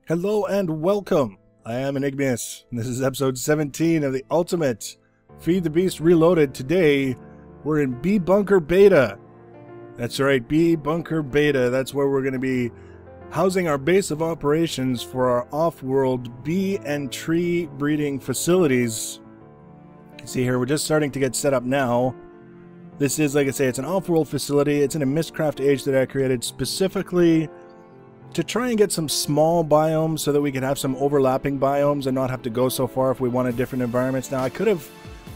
Hello and welcome. I am Enigmius, and this is episode 17 of the Ultimate Feed the Beast Reloaded. Today, we're in Bee Bunker Beta. That's right, Bee Bunker Beta. That's where we're going to be housing our base of operations for our off-world bee and tree breeding facilities. You can see here, we're just starting to get set up now. This is, like I say, it's an off-world facility. It's in a Mistcraft age that I created specifically to try and get some small biomes so that we could have some overlapping biomes and not have to go so far if we wanted different environments. Now, I could have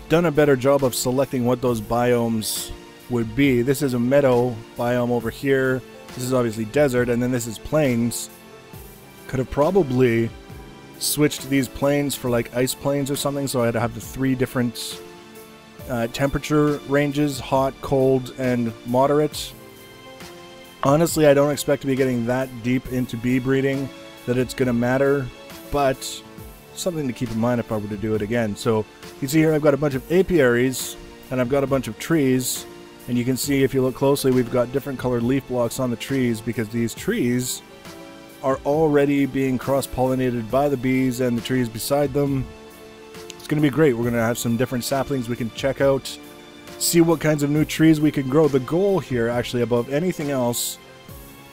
done a better job of selecting what those biomes would be. This is a meadow biome over here. This is obviously desert, and then this is plains. Could have probably switched these plains for like ice plains or something, so I'd have the three different temperature ranges: hot, cold, and moderate. Honestly, I don't expect to be getting that deep into bee breeding that it's going to matter, but something to keep in mind if I were to do it again. So you see here I've got a bunch of apiaries and I've got a bunch of trees, and you can see if you look closely we've got different colored leaf blocks on the trees because these trees are already being cross-pollinated by the bees and the trees beside them. It's going to be great. We're going to have some different saplings we can check out, see what kinds of new trees we can grow. The goal here, actually, above anything else,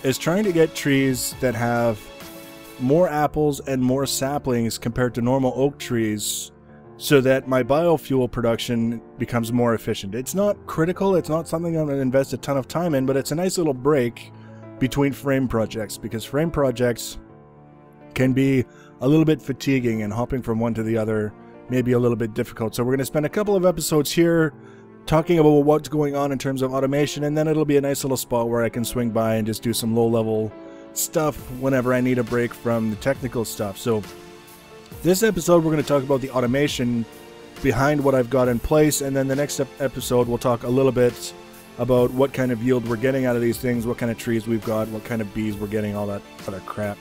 is trying to get trees that have more apples and more saplings compared to normal oak trees so that my biofuel production becomes more efficient. It's not critical, it's not something I'm going to invest a ton of time in, but it's a nice little break between frame projects, because frame projects can be a little bit fatiguing and hopping from one to the other may be a little bit difficult. So we're going to spend a couple of episodes here talking about what's going on in terms of automation, and then it'll be a nice little spot where I can swing by and just do some low-level stuff whenever I need a break from the technical stuff. So this episode we're going to talk about the automation behind what I've got in place, and then the next episode we'll talk a little bit about what kind of yield we're getting out of these things, what kind of trees we've got, what kind of bees we're getting, all that other crap.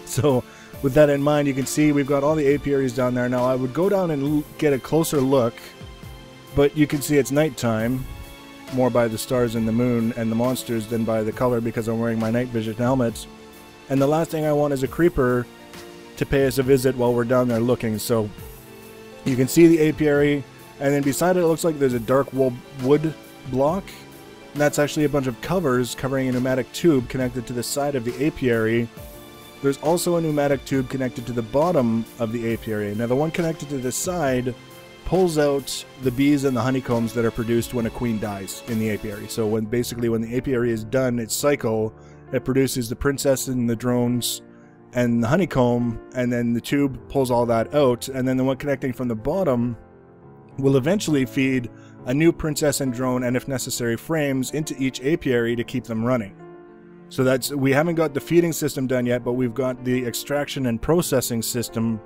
So with that in mind, you can see we've got all the apiaries down there. Now I would go down and get a closer look, but you can see it's nighttime, more by the stars and the moon and the monsters than by the color because I'm wearing my night vision helmet. And the last thing I want is a creeper to pay us a visit while we're down there looking. So you can see the apiary, and then beside it, it looks like there's a dark wood block. And that's actually a bunch of covers covering a pneumatic tube connected to the side of the apiary. There's also a pneumatic tube connected to the bottom of the apiary. Now the one connected to the side pulls out the bees and the honeycombs that are produced when a queen dies in the apiary. So when the apiary is done its cycle, it produces the princess and the drones and the honeycomb, and then the tube pulls all that out, and then the one connecting from the bottom will eventually feed a new princess and drone, and if necessary frames, into each apiary to keep them running. So we haven't got the feeding system done yet, but we've got the extraction and processing system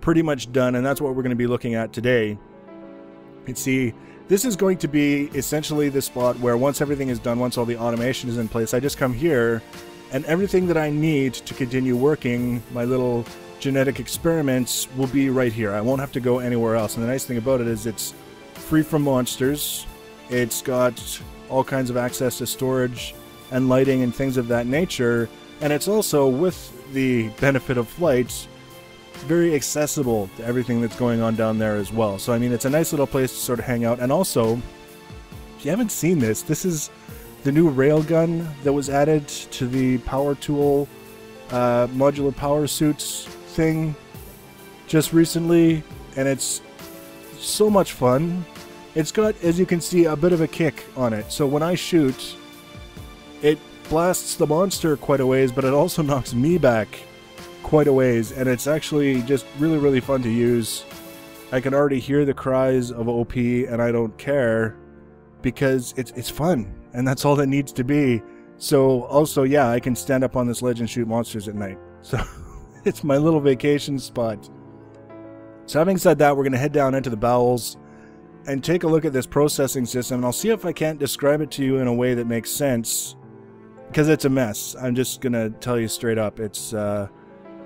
pretty much done, and that's what we're going to be looking at today. You can see this is going to be essentially the spot where once everything is done, once all the automation is in place, I just come here and everything that I need to continue working my little genetic experiments will be right here. I won't have to go anywhere else. And the nice thing about it is it's free from monsters. It's got all kinds of access to storage and lighting and things of that nature, and it's also, with the benefit of flight, very accessible to everything that's going on down there as well. So I mean, it's a nice little place to sort of hang out. And also, if you haven't seen this is the new railgun that was added to the power tool modular power suits thing just recently, and it's so much fun. It's got, as you can see, a bit of a kick on it. So when I shoot, it blasts the monster quite a ways, but it also knocks me back quite a ways, and it's actually just really, really fun to use. I can already hear the cries of OP, and I don't care because it's fun, and that's all that needs to be. So also, yeah, I can stand up on this ledge and shoot monsters at night. So it's my little vacation spot. So having said that, we're going to head down into the bowels and take a look at this processing system, and I'll see if I can't describe it to you in a way that makes sense, because it's a mess. I'm just going to tell you straight up. It's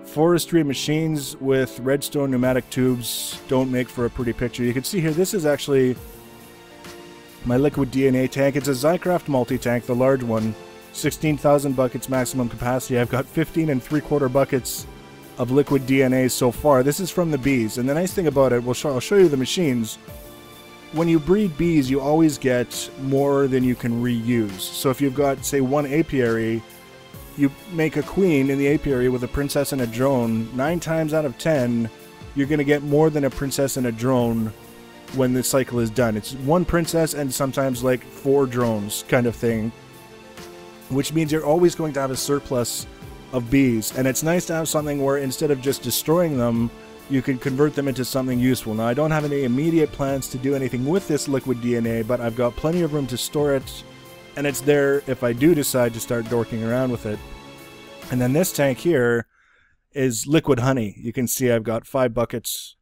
forestry machines with redstone pneumatic tubes don't make for a pretty picture. You can see here, this is actually my liquid DNA tank. It's a Zycraft multi-tank, the large one. 16,000 buckets maximum capacity. I've got 15 3/4 buckets of liquid DNA so far. This is from the bees. And the nice thing about it, I'll show you the machines. When you breed bees, you always get more than you can reuse. So if you've got, say, one apiary, you make a queen in the apiary with a princess and a drone, 9 times out of 10, you're going to get more than a princess and a drone when the cycle is done. It's one princess and sometimes like 4 drones kind of thing, which means you're always going to have a surplus of bees. And it's nice to have something where instead of just destroying them, you can convert them into something useful. Now, I don't have any immediate plans to do anything with this liquid DNA, but I've got plenty of room to store it, and it's there if I do decide to start dorking around with it. And then this tank here is liquid honey. You can see I've got 5 buckets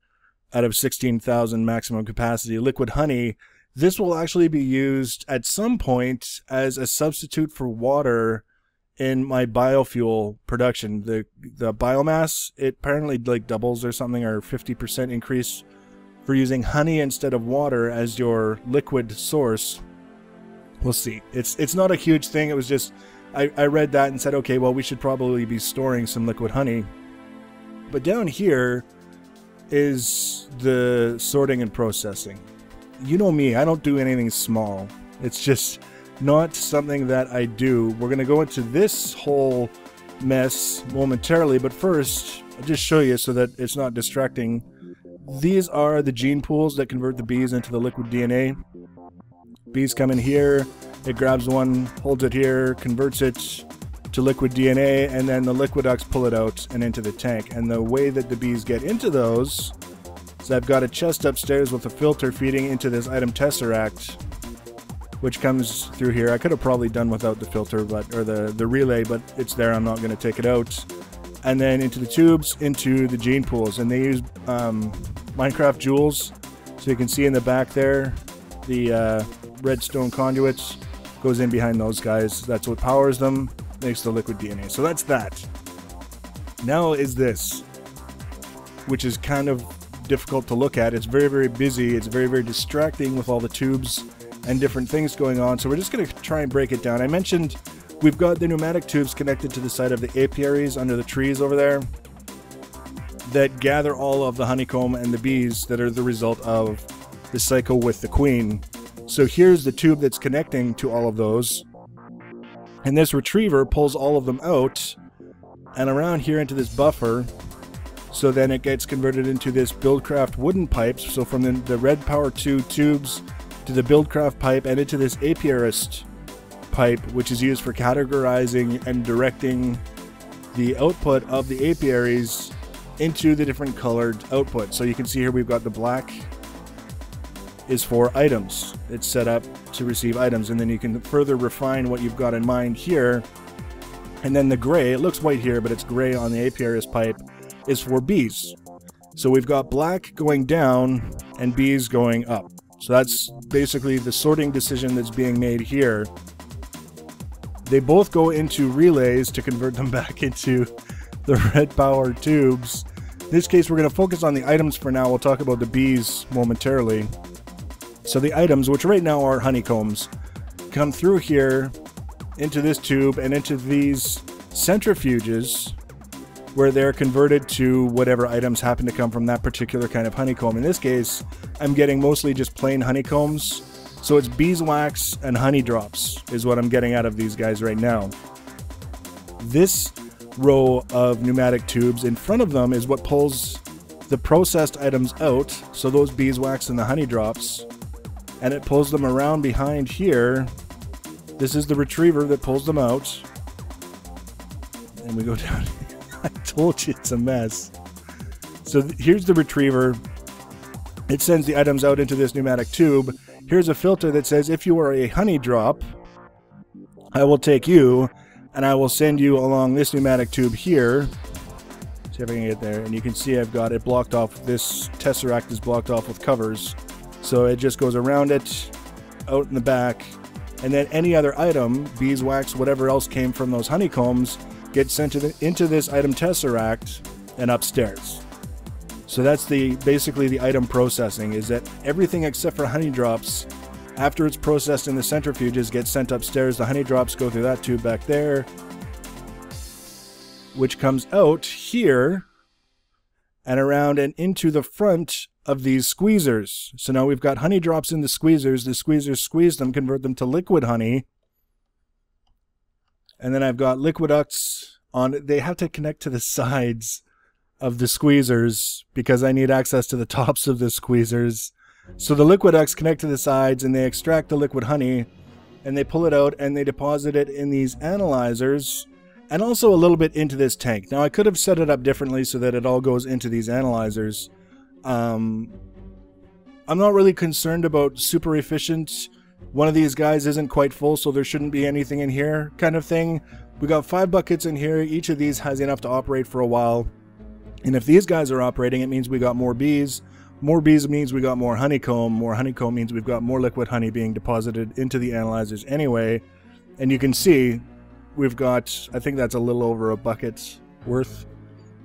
out of 16,000 maximum capacity. Liquid honey. This will actually be used at some point as a substitute for water in my biofuel production. The biomass, it apparently like doubles or something, or 50% increase for using honey instead of water as your liquid source. We'll see. It's not a huge thing. It was just I read that and said, okay, well, we should probably be storing some liquid honey. But down here is the sorting and processing. You know me, I don't do anything small. It's just not something that I do. We're going to go into this whole mess momentarily, but first, I'll just show you so that it's not distracting. These are the gene pools that convert the bees into the liquid DNA. Bees come in here, it grabs one, holds it here, converts it to liquid DNA, and then the liquid ducts pull it out and into the tank. And the way that the bees get into those is I've got a chest upstairs with a filter feeding into this item tesseract, which comes through here. I could have probably done without the filter, or the relay, but it's there. I'm not going to take it out. And then into the tubes, into the gene pools. And they use Minecraft jewels. So you can see in the back there, the redstone conduits goes in behind those guys. That's what powers them, makes the liquid DNA. So that's that. Now is this, which is kind of difficult to look at. It's very, very busy. It's very, very distracting with all the tubes and different things going on. So we're just going to try and break it down. I mentioned we've got the pneumatic tubes connected to the side of the apiaries under the trees over there that gather all of the honeycomb and the bees that are the result of the cycle with the queen. So here's the tube that's connecting to all of those. And this retriever pulls all of them out and around here into this buffer. So then it gets converted into this Buildcraft wooden pipes. So from the Red Power 2 tubes to the Buildcraft pipe and into this apiarist pipe, which is used for categorizing and directing the output of the apiaries into the different colored output. So you can see here we've got the black is for items. It's set up to receive items, and then you can further refine what you've got in mind here. And then the gray, it looks white here, but it's gray on the apiarist pipe, is for bees. So we've got black going down and bees going up. So that's basically the sorting decision that's being made here. They both go into relays to convert them back into the red power tubes. In this case, we're going to focus on the items for now. We'll talk about the bees momentarily. So the items, which right now are honeycombs, come through here into this tube and into these centrifuges where they're converted to whatever items happen to come from that particular kind of honeycomb. In this case, I'm getting mostly just plain honeycombs. So it's beeswax and honey drops is what I'm getting out of these guys right now. This row of pneumatic tubes in front of them is what pulls the processed items out. So those beeswax and the honey drops, and it pulls them around behind here. This is the retriever that pulls them out. And we go down. I told you it's a mess. So here's the retriever. It sends the items out into this pneumatic tube. Here's a filter that says, if you are a honey drop, I will take you and I will send you along this pneumatic tube here. See if I can get there. And you can see I've got it blocked off. This tesseract is blocked off with covers. So it just goes around it, out in the back. And then any other item, beeswax, whatever else came from those honeycombs, gets sent into this item tesseract and upstairs. So that's basically the item processing, is that everything except for honey drops After it's processed in the centrifuges, gets sent upstairs. The honey drops go through that tube back there, which comes out here and around and into the front of these squeezers. So now we've got honey drops in the squeezers. The squeezers squeeze them, convert them to liquid honey. And then I've got liquid ducts on. They have to connect to the sides of the squeezers because I need access to the tops of the squeezers. So the liquid ducts connect to the sides and they extract the liquid honey and they pull it out and they deposit it in these analyzers and also a little bit into this tank. Now I could have set it up differently so that it all goes into these analyzers. I'm not really concerned about super efficient. One of these guys isn't quite full, so there shouldn't be anything in here kind of thing. We got 5 buckets in here. Each of these has enough to operate for a while. And if these guys are operating, it means we got more bees. More bees means we got more honeycomb. More honeycomb means we've got more liquid honey being deposited into the analyzers anyway. And you can see we've got, I think that's a little over a bucket worth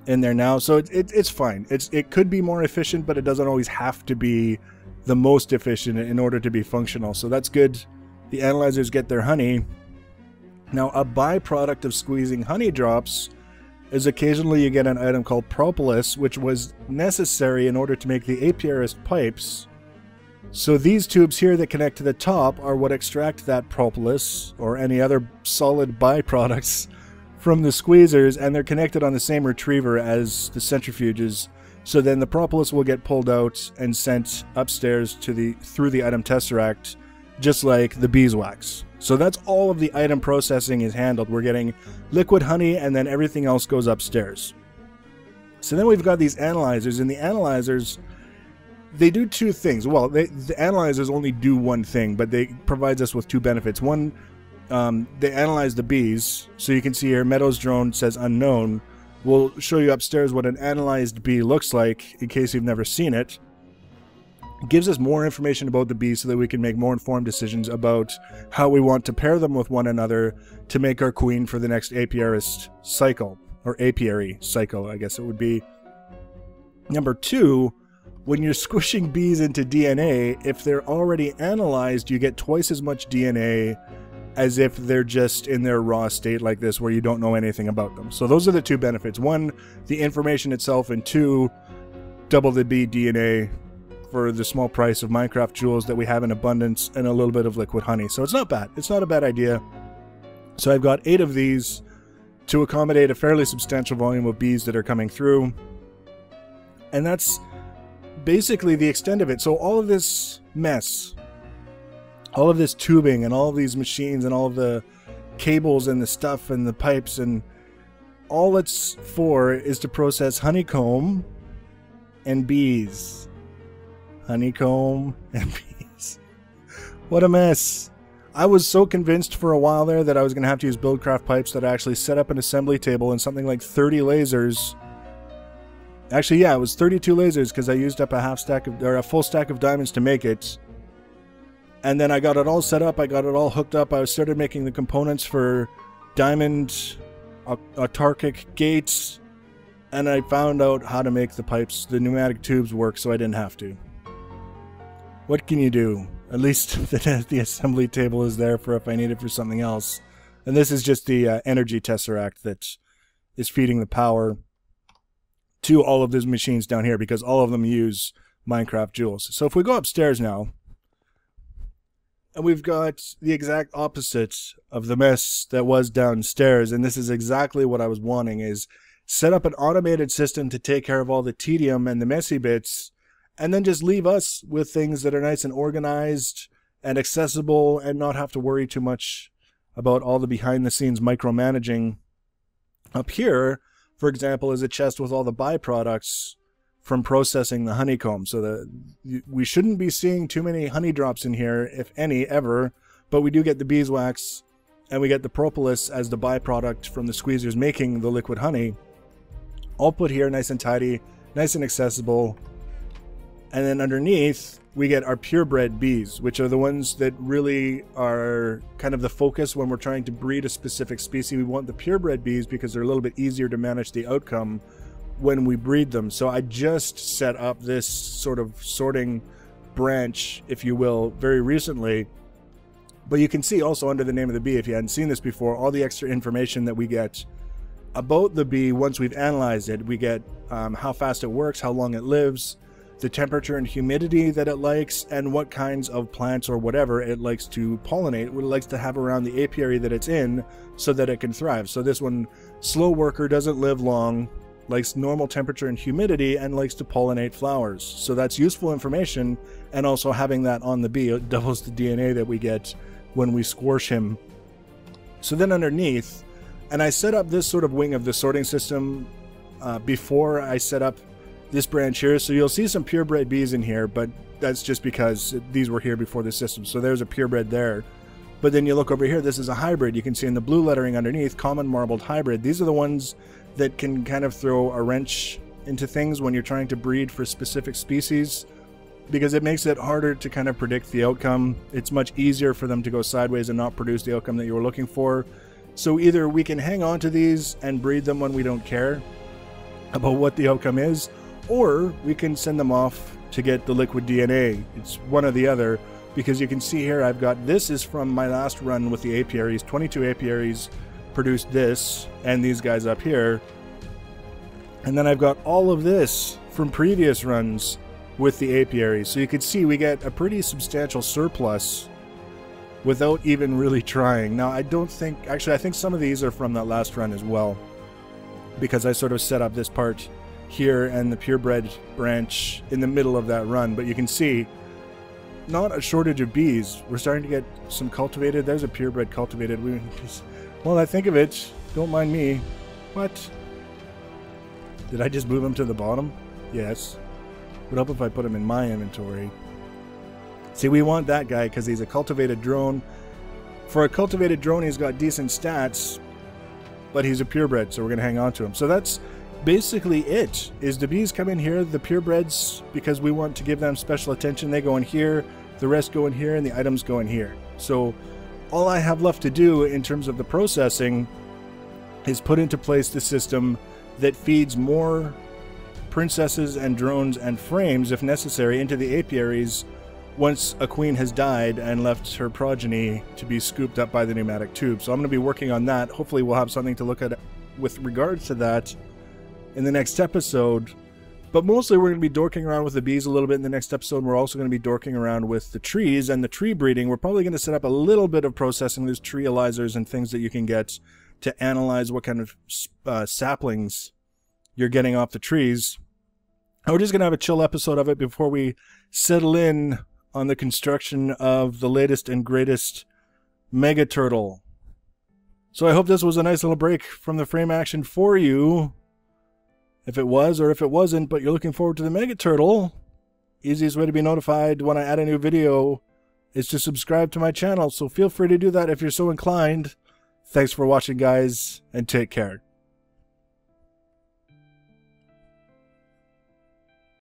in there now. So it's fine. It could be more efficient, but it doesn't always have to be the most efficient in order to be functional. So that's good. The analyzers get their honey. Now, a byproduct of squeezing honey drops is occasionally you get an item called propolis, which was necessary in order to make the apiarist pipes. So these tubes here that connect to the top are what extract that propolis or any other solid byproducts from the squeezers, and they're connected on the same retriever as the centrifuges. So then the propolis will get pulled out and sent upstairs to through the item tesseract, just like the beeswax. So that's all of the item processing is handled. We're getting liquid honey and then everything else goes upstairs. So then we've got these analyzers, and the analyzers, they do 2 things. Well, the analyzers only do one thing, but they provides us with 2 benefits. One, they analyze the bees. So you can see here, Meadows drone says unknown. We'll show you upstairs what an analyzed bee looks like in case you've never seen it. It gives us more information about the bees so that we can make more informed decisions about how we want to pair them with one another to make our queen for the next apiarist cycle, or apiary cycle, I guess it would be. Number 2, when you're squishing bees into DNA, if they're already analyzed, you get twice as much DNA as if they're just in their raw state like this where you don't know anything about them. So those are the 2 benefits. 1, the information itself, and 2, double the bee DNA for the small price of Minecraft jewels that we have in abundance and a little bit of liquid honey. So it's not bad. It's not a bad idea. So I've got 8 of these to accommodate a fairly substantial volume of bees that are coming through. And that's basically the extent of it. So all of this mess, all of this tubing and all of these machines and all of the cables and the stuff and the pipes, and all it's for is to process honeycomb and bees. Honeycomb and bees. What a mess. I was so convinced for a while there that I was going to have to use Buildcraft pipes that I actually set up an assembly table and something like 30 lasers. Actually, yeah, it was 32 lasers because I used up a full stack of diamonds to make it. And then I got it all set up, I got it all hooked up, I started making the components for diamond autarkic gates, and I found out how to make the pipes, the pneumatic tubes work, so I didn't have to. What can you do? At least the assembly table is there for if I need it for something else. And this is just the energy tesseract that is feeding the power to all of these machines down here, because all of them use Minecraft jewels. So if we go upstairs now, and we've got the exact opposite of the mess that was downstairs, and this is exactly what I was wanting, is set up an automated system to take care of all the tedium and the messy bits, and then just leave us with things that are nice and organized and accessible and not have to worry too much about all the behind-the-scenes micromanaging. Up here, for example, is a chest with all the byproducts from processing the honeycomb. So that we shouldn't be seeing too many honey drops in here, if any, ever, but we do get the beeswax and we get the propolis as the byproduct from the squeezers making the liquid honey. All put here nice and tidy, nice and accessible. And then underneath, we get our purebred bees, which are the ones that really are kind of the focus when we're trying to breed a specific species. We want the purebred bees because they're a little bit easier to manage the outcome when we breed them. So I just set up this sort of sorting branch, if you will, very recently. But you can see also under the name of the bee, if you hadn't seen this before, all the extra information that we get about the bee once we've analyzed it. We get how fast it works, how long it lives, the temperature and humidity that it likes, and what kinds of plants or whatever it likes to pollinate, what it likes to have around the apiary that it's in so that it can thrive. So this one, slow worker, doesn't live long, likes normal temperature and humidity, and likes to pollinate flowers. So that's useful information, and also having that on the bee, it doubles the DNA that we get when we squash him. So then underneath, and I set up this sort of wing of the sorting system before I set up this branch here, so you'll see some purebred bees in here, but that's just because these were here before the system. So there's a purebred there. But then you look over here, this is a hybrid. You can see in the blue lettering underneath, common marbled hybrid. These are the ones that can kind of throw a wrench into things when you're trying to breed for specific species, because it makes it harder to kind of predict the outcome. It's much easier for them to go sideways and not produce the outcome that you were looking for. So either we can hang on to these and breed them when we don't care about what the outcome is, or we can send them off to get the liquid DNA. It's one or the other, because you can see here I've got, this is from my last run with the apiaries. 22 apiaries produced this, and these guys up here. And then I've got all of this from previous runs with the apiaries. So you can see we get a pretty substantial surplus without even really trying. Now I don't think, actually I think some of these are from that last run as well, because I sort of set up this part here and the purebred branch in the middle of that run. But you can see not a shortage of bees. We're starting to get some cultivated. There's a purebred cultivated. Well, I think of it, don't mind me. What? Did I just move him to the bottom? Yes. Would help if I put him in my inventory. See, we want that guy because he's a cultivated drone. For a cultivated drone, he's got decent stats, but he's a purebred, so we're going to hang on to him. So that's basically it, is the bees come in here, the purebreds, because we want to give them special attention. They go in here, the rest go in here, and the items go in here. So all I have left to do in terms of the processing is put into place the system that feeds more princesses and drones and frames, if necessary, into the apiaries once a queen has died and left her progeny to be scooped up by the pneumatic tube. So I'm going to be working on that. Hopefully we'll have something to look at with regards to that in the next episode. But mostly we're going to be dorking around with the bees a little bit in the next episode. We're also going to be dorking around with the trees and the tree breeding. We're probably going to set up a little bit of processing. There's tree elizers and things that you can get to analyze what kind of saplings you're getting off the trees. And we're just going to have a chill episode of it before we settle in on the construction of the latest and greatest Mega Turtle. So I hope this was a nice little break from the frame action for you. If it was, or if it wasn't, but you're looking forward to the Mega Turtle, easiest way to be notified when I add a new video is to subscribe to my channel. So feel free to do that if you're so inclined. Thanks for watching, guys, and take care.